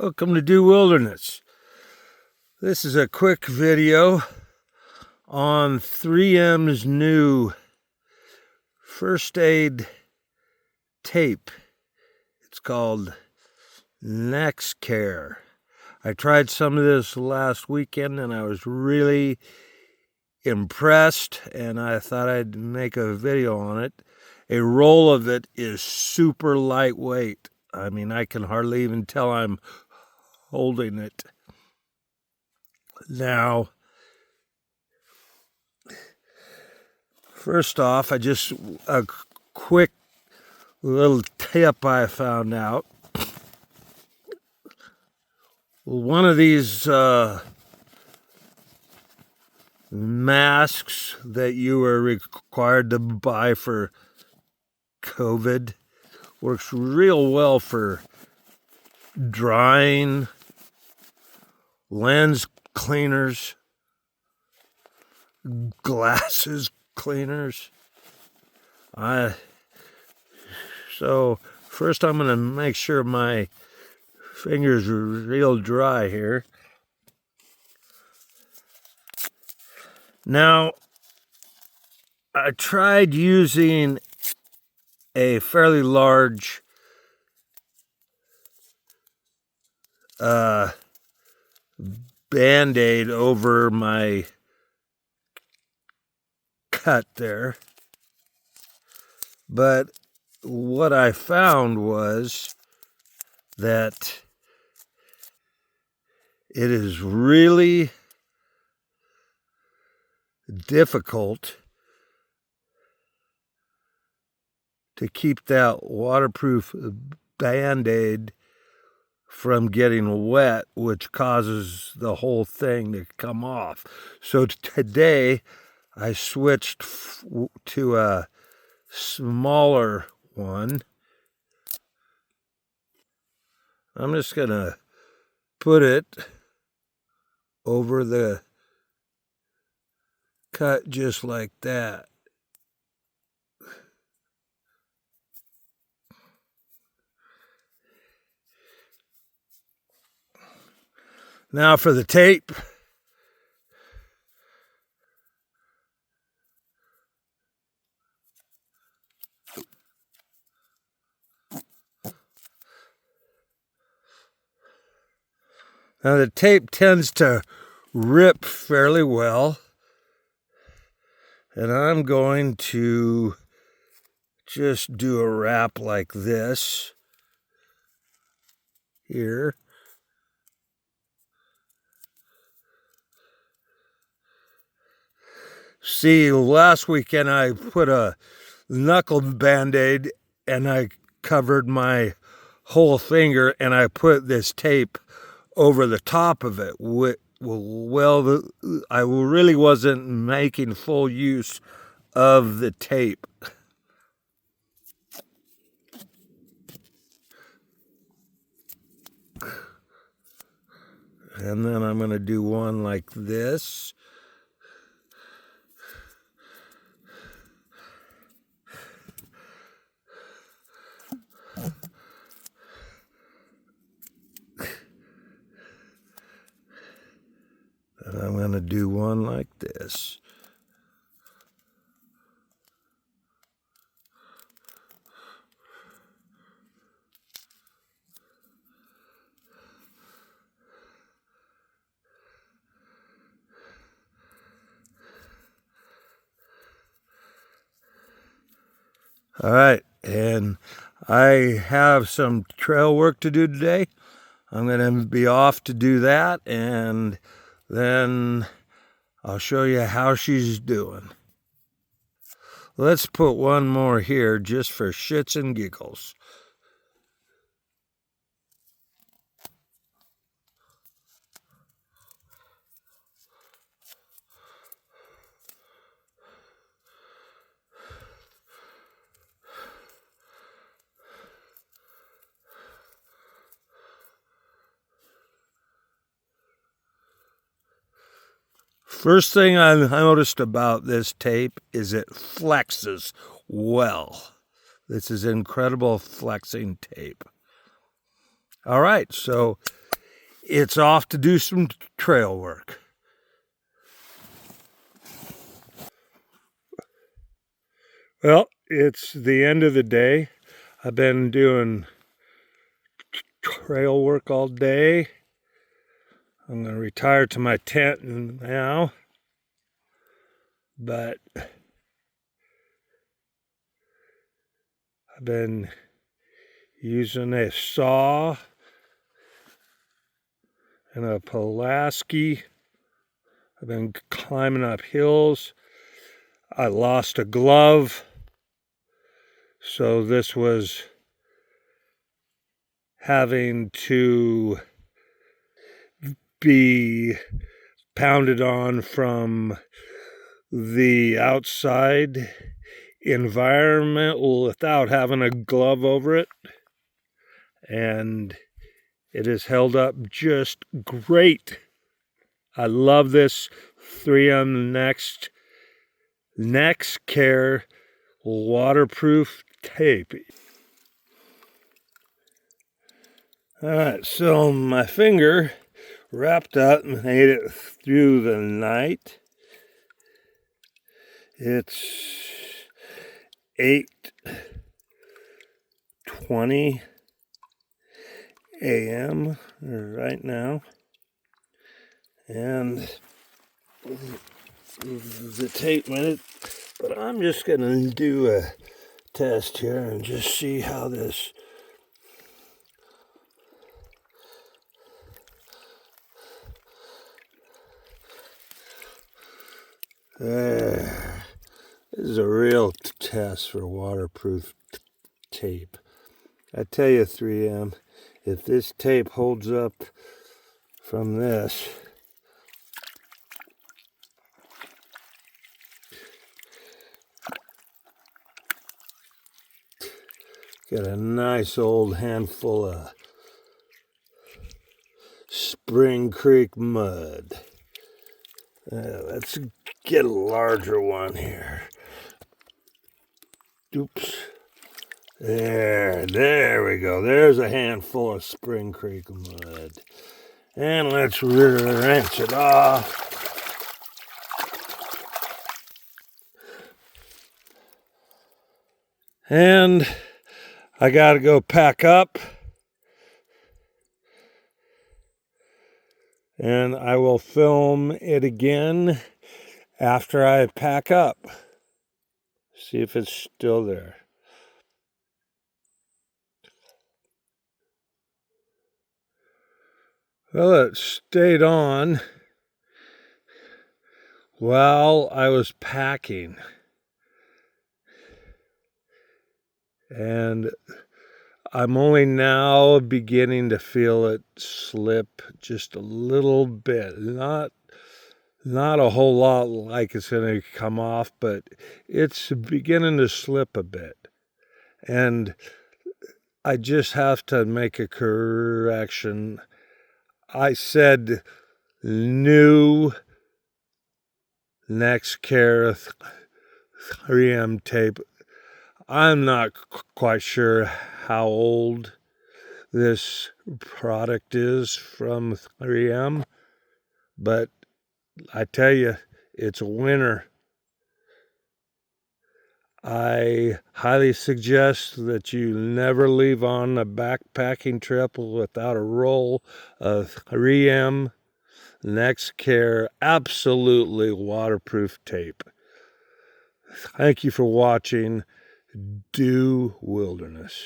Welcome to Do Wilderness. This is a quick video on 3M's new first aid tape. It's called Nexcare. I tried some of this last weekend and I was really impressed, and I thought I'd make a video on it. A roll of it is super lightweight. I mean, I can hardly even tell I'm holding it. Now, first off, a quick little tip I found out. One of these masks that you were required to buy for COVID works real well for drying, lens cleaners, glasses cleaners. So first I'm going to make sure my fingers are real dry here. Now, I tried using a fairly large Band-Aid over my cut there, but what I found was that it is really difficult to keep that waterproof Band-Aid from getting wet, which causes the whole thing to come off. So today I switched to a smaller one. I'm just gonna put it over the cut just like that. Now for the tape. Now the tape tends to rip fairly well, and I'm going to just do a wrap like this here. See, last weekend I put a knuckle Band-Aid and I covered my whole finger, and I put this tape over the top of it. Well, I really wasn't making full use of the tape. And then I'm going to do one like this. And I'm going to do one like this. All right, and I have some trail work to do today. I'm going to be off to do that, and then I'll show you how she's doing. Let's put one more here just for shits and giggles. First thing I noticed about this tape is it flexes well. This is incredible flexing tape. All right, so it's off to do some trail work. Well, it's the end of the day. I've been doing trail work all day. I'm going to retire to my tent now, but I've been using a saw and a Pulaski. I've been climbing up hills. I lost a glove, so this was having to be pounded on from the outside environment without having a glove over it, and it has held up just great. I love this 3M Nexcare Waterproof tape. Alright, so my finger wrapped up and made it through the night. It's 8:20 a.m. right now, and the tape minute, but I'm just gonna do a test here and just see how this there. This is a real test for waterproof tape. I tell you, 3M, if this tape holds up from this, got a nice old handful of Spring Creek mud. Let's get a larger one here. Oops. There we go. There's a handful of Spring Creek mud. And let's rinse it off. And I gotta go pack up. And I will film it again after I pack up. See if it's still there. Well, it stayed on while I was packing. And I'm only now beginning to feel it slip just a little bit. Not a whole lot like it's going to come off, but it's beginning to slip a bit. And I just have to make a correction. I said new Nexcare 3M tape. I'm not quite sure how old this product is from 3M, but I tell you, it's a winner. I highly suggest that you never leave on a backpacking trip without a roll of 3M Nexcare Absolutely Waterproof tape. Thank you for watching Do Wilderness.